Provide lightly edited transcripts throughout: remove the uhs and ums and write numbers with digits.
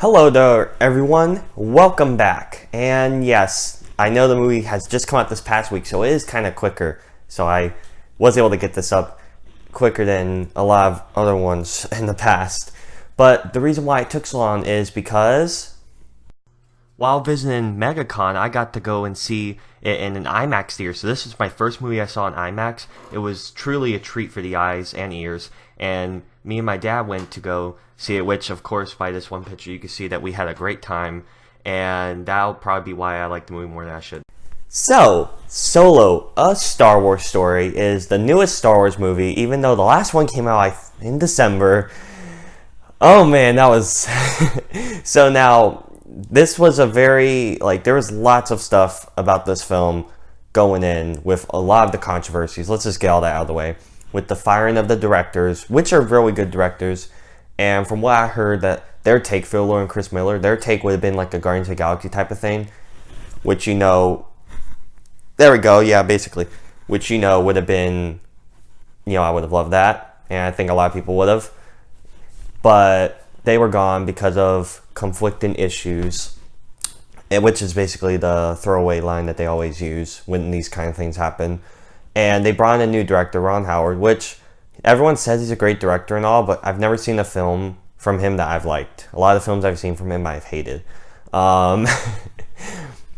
Hello there, everyone. Welcome back. And yes, I know the movie has just come out this past week, so it is kind of quicker. So I was able to get this up quicker than a lot of other ones in the past. But the reason why it took so long is because while visiting MegaCon, I got to go and see it in an IMAX theater. So this is my first movie I saw in IMAX. It was truly a treat for the eyes and ears. And me and my dad went to go see it, which, of course, by this one picture, you can see that we had a great time. And that'll probably be why I like the movie more than I should. So, Solo, A Star Wars Story, is the newest Star Wars movie, even though the last one came out in December. Oh man, that was... So now, this was a very, there was lots of stuff about this film going in with a lot of the controversies. Let's just get all that out of the way. With the firing of the directors, which are really good directors, and from what I heard, that their take, Phil Lord and Chris Miller, their take would have been like a Guardians of the Galaxy type of thing, which, there we go, yeah, basically, which, would have been, I would have loved that, and I think a lot of people would have, but they were gone because of conflicting issues, which is basically the throwaway line that they always use when these kind of things happen. And they brought in a new director, Ron Howard, which everyone says he's a great director and all, but I've never seen a film from him that I've liked. A lot of the films I've seen from him I've hated.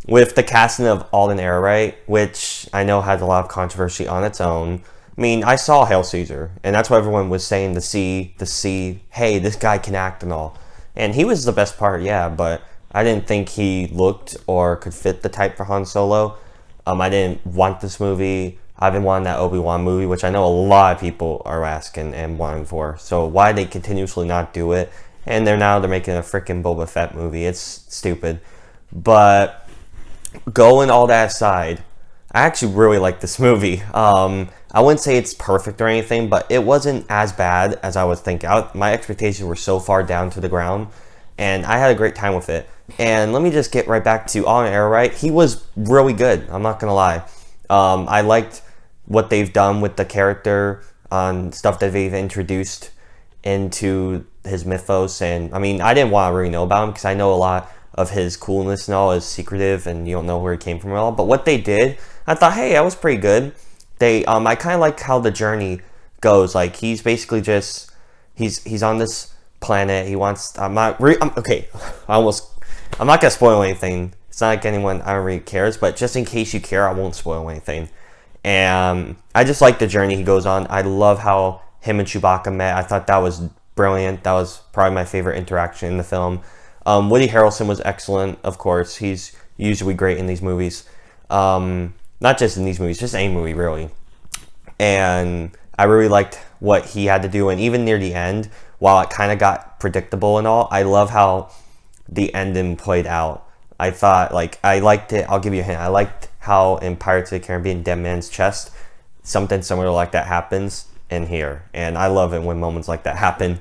With the casting of Alden Ehrenreich, which I know has a lot of controversy on its own. I mean, I saw Hail Caesar, and that's what everyone was saying to see, hey, this guy can act and all. And he was the best part, yeah, but I didn't think he looked or could fit the type for Han Solo. I didn't want this movie. I've been wanting that Obi-Wan movie, which I know a lot of people are asking and wanting for. So why they continuously not do it? And they're making a freaking Boba Fett movie. It's stupid. But going all that aside, I actually really like this movie. I wouldn't say it's perfect or anything, but it wasn't as bad as I was thinking. My expectations were so far down to the ground, and I had a great time with it. And let me just get right back to Alden Ehrenreich. He was really good. I'm not gonna lie. I liked what they've done with the character on stuff that they've introduced into his mythos. And I mean, I didn't want to really know about him because I know a lot of his coolness and all is secretive and you don't know where he came from at all. But what they did, I thought, hey, that was pretty good. I kind of like how the journey goes. Like, he's basically just, he's on this planet. He wants, I'm not going to spoil anything. It's not like anyone, I don't really cares, but just in case you care, I won't spoil anything. And I just like the journey he goes on. I love how him and Chewbacca met. I thought that was brilliant. That was probably my favorite interaction in the film. Woody Harrelson was excellent, of course. He's usually great in these movies. Not just in these movies, just any movie, really. And I really liked what he had to do. And even near the end, while it kind of got predictable and all, I love how the ending played out. I thought, I liked it. I'll give you a hint. I liked how in Pirates of the Caribbean, Dead Man's Chest, something similar like that happens in here. And I love it when moments like that happen.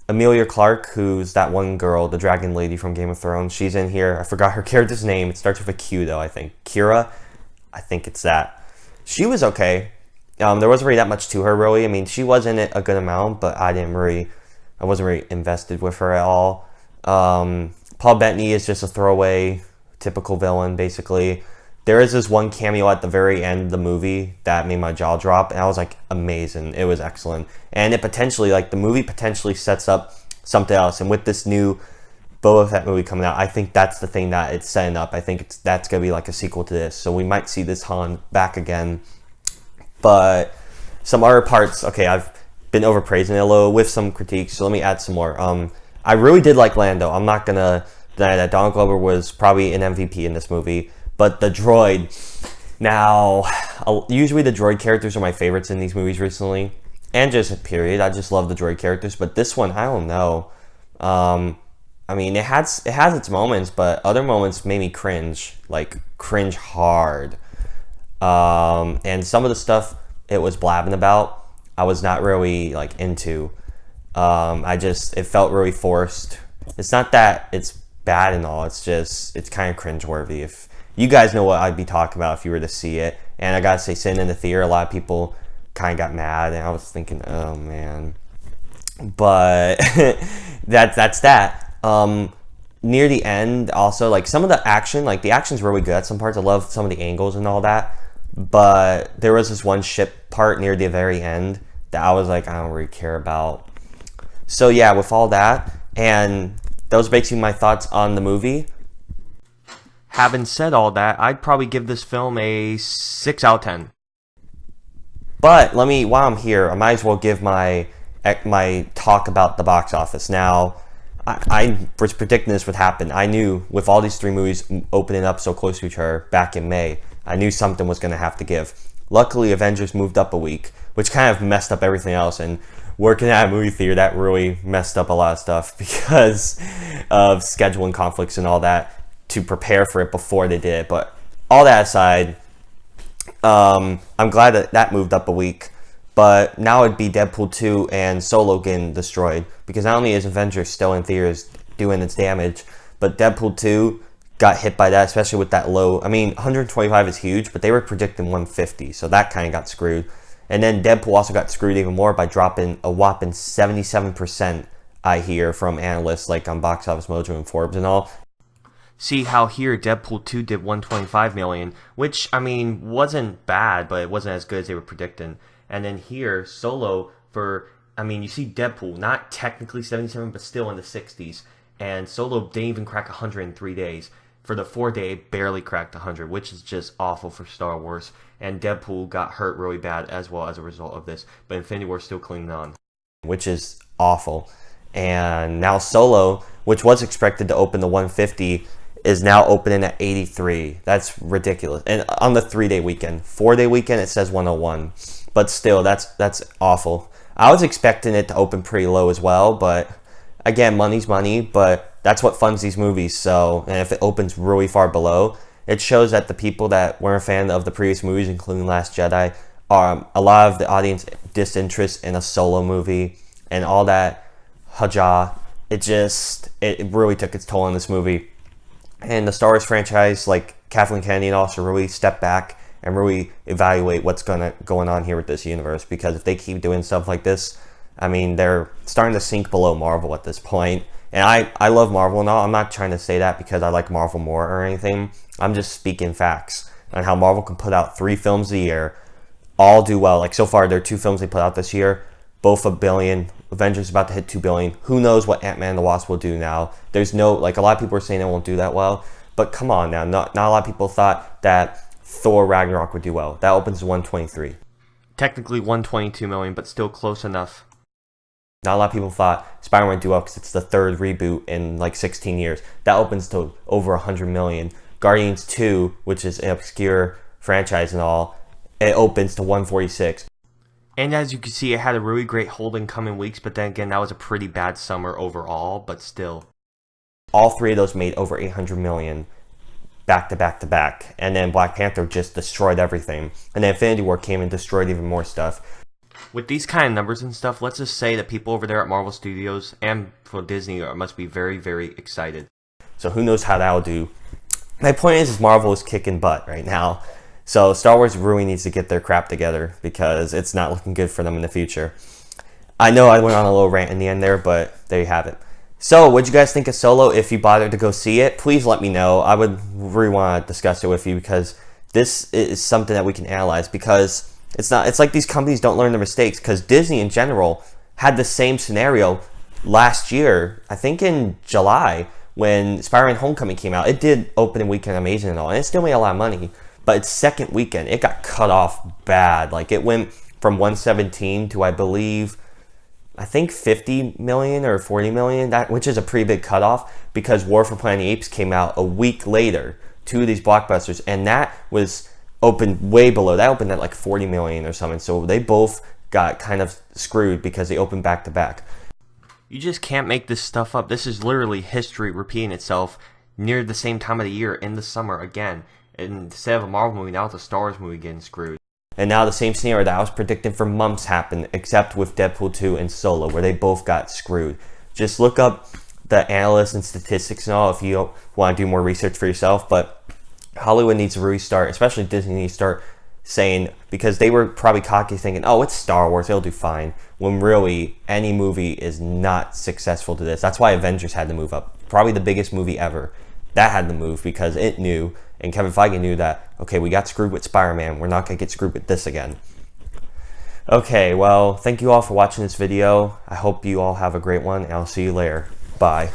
Emilia Clarke, who's that one girl, the dragon lady from Game of Thrones, she's in here. I forgot her character's name. It starts with a Q, though, I think. Kira? I think it's that. She was okay. There wasn't really that much to her, really. I mean, she was in it a good amount, but I wasn't really invested with her at all. Paul Bettany is just a throwaway, typical villain, basically. There is this one cameo at the very end of the movie that made my jaw drop, and I was like, amazing. It was excellent. And it potentially, the movie potentially sets up something else. And with this new Boba Fett movie coming out, I think that's the thing that it's setting up. I think that's going to be like a sequel to this. So we might see this Han back again. But some other parts, okay, I've been overpraising it a little with some critiques, so let me add some more. I really did like Lando. I'm not going to deny that. Donald Glover was probably an MVP in this movie. But the droid, now, usually the droid characters are my favorites in these movies recently. And just period. I just love the droid characters. But this one, I don't know. I mean, it has its moments, but other moments made me cringe. Cringe hard. And some of the stuff it was blabbing about, I was not really, into. It felt really forced. It's not that it's bad and all. It's kind of cringeworthy. If you guys know what I'd be talking about if you were to see it. And I gotta say, sitting in the theater, a lot of people kind of got mad, and I was thinking, oh man. But that's that. Near the end, also, like, some of the action, like, the action's really good at some parts. I love some of the angles and all that. But there was this one ship part near the very end that I was like, I don't really care about. So yeah, with all that, and those basically my thoughts on the movie. Having said all that, I'd probably give this film a 6 out of 10. But while I'm here, I might as well give my talk about the box office. Now, I was predicting this would happen. I knew with all these 3 movies opening up so close to each other back in May, I knew something was going to have to give. Luckily, Avengers moved up a week, which kind of messed up everything else. And working at a movie theater, that really messed up a lot of stuff because of scheduling conflicts and all that to prepare for it before they did it. But all that aside, I'm glad that moved up a week. But now it'd be Deadpool 2 and Solo getting destroyed. Because not only is Avengers still in theaters doing its damage, but Deadpool 2 got hit by that, especially with that low. I mean, 125 is huge, but they were predicting 150, so that kind of got screwed. And then Deadpool also got screwed even more by dropping a whopping 77%, I hear, from analysts like on Box Office Mojo and Forbes and all. See how here Deadpool 2 did 125 million, which, I mean, wasn't bad, but it wasn't as good as they were predicting. And then here, Solo you see Deadpool, not technically 77, but still in the 60s. And Solo didn't even crack 100 in 3 days. For the 4th day, it barely cracked 100, which is just awful for Star Wars. And Deadpool got hurt really bad as well as a result of this. But Infinity War still clinging on, which is awful. And now Solo, which was expected to open to 150, is now opening at 83. That's ridiculous. And on the 3-day weekend. 4-day weekend, it says 101. But still, that's awful. I was expecting it to open pretty low as well, but again, money's money, but that's what funds these movies. So, and if it opens really far below, it shows that the people that weren't a fan of the previous movies, including Last Jedi, a lot of the audience disinterest in a Solo movie and all that hajah. It really took its toll on this movie. And the Star Wars franchise, like Kathleen Kennedy and all, should really step back and really evaluate what's going on here with this universe. Because if they keep doing stuff like this, I mean, they're starting to sink below Marvel at this point. And I love Marvel and all. I'm not trying to say that because I like Marvel more or anything. I'm just speaking facts on how Marvel can put out 3 films a year, all do well. Like so far, there are 2 films they put out this year, both $1 billion. Avengers is about to hit $2 billion. Who knows what Ant-Man and the Wasp will do now? There's no, like, a lot of people are saying it won't do that well. But come on now, not a lot of people thought that Thor Ragnarok would do well. That opens to 123. Technically 122 million, but still close enough. Not a lot of people thought Spider-Man would do well because it's the 3rd reboot in like 16 years. That opens to over 100 million. Guardians 2, which is an obscure franchise and all, it opens to 146. And as you can see, it had a really great hold in coming weeks, but then again, that was a pretty bad summer overall, but still. All 3 of those made over 800 million back to back to back. And then Black Panther just destroyed everything. And then Infinity War came and destroyed even more stuff. With these kind of numbers and stuff, let's just say that people over there at Marvel Studios and for Disney must be very, very excited. So who knows how that'll do. My point is Marvel is kicking butt right now. So Star Wars really needs to get their crap together because it's not looking good for them in the future. I know I went on a little rant in the end there, but there you have it. So what'd you guys think of Solo? If you bothered to go see it, please let me know. I would really want to discuss it with you because this is something that we can analyze because it's like these companies don't learn their mistakes because Disney in general had the same scenario last year, I think in July, when Spider-Man Homecoming came out. It did opening weekend amazing and all, and it still made a lot of money. But its second weekend, it got cut off bad. Like, it went from 117 to, I think 50 million or 40 million, which is a pretty big cutoff because War for Planet of the Apes came out a week later, 2 of these blockbusters, and that was opened way below. That opened at like 40 million or something. So they both got kind of screwed because they opened back to back. You just can't make this stuff up. This is literally history repeating itself near the same time of the year in the summer again. And instead of a Marvel movie, now it's a Star Wars movie getting screwed. And now the same scenario that I was predicting for months happened, except with Deadpool 2 and Solo, where they both got screwed. Just look up the analysts and statistics and all if you want to do more research for yourself. But Hollywood needs to restart, especially Disney needs to start saying, because they were probably cocky thinking, oh, it's Star Wars, it'll do fine, when really any movie is not successful to this. That's why Avengers had to move up. Probably the biggest movie ever. That had to move because it knew, and Kevin Feige knew that, okay, we got screwed with Spider-Man, we're not going to get screwed with this again. Okay, well, thank you all for watching this video. I hope you all have a great one, and I'll see you later. Bye.